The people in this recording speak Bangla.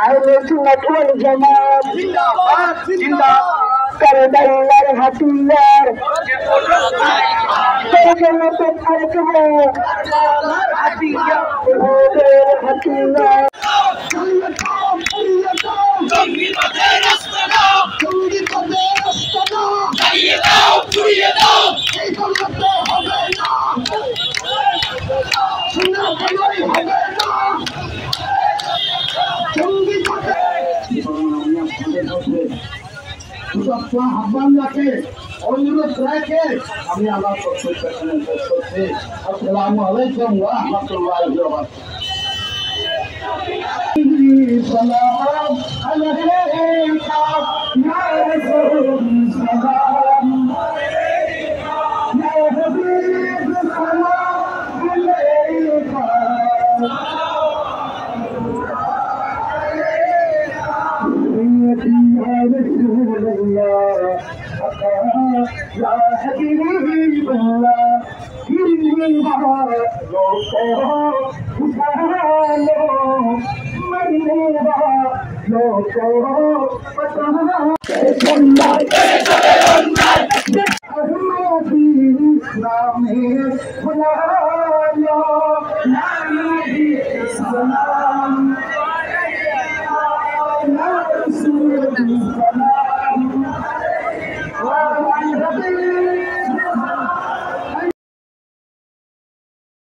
আহলে সুন্নাত ওয়াল জামাত জিন্দাবাদ জিন্দাবাদ কারবালার হাতিয়ার জন্নতে ফারক है কারবালার হাতিয়ার জঙ্গিবাদের রাস্তা না জঙ্গিবাদের রাস্তা না চালিয়ে দাও ঘুরিয়ে দাও এই জন্নতে হবে না শোনা ভালোই হবে না আহ্বান রাখে অনুরোধ রাখে আমি আমার বক্তব্য করছি। আসসালামু আলাইকুম ওয়া রাহমাতুল্লাহি ওয়া বারাকাতুহু। সালাম আলাইকা ইয়া রাসূলুল্লাহ ইয়া হাবিব সালাম আলাইকা يا حبيب الله إسلامي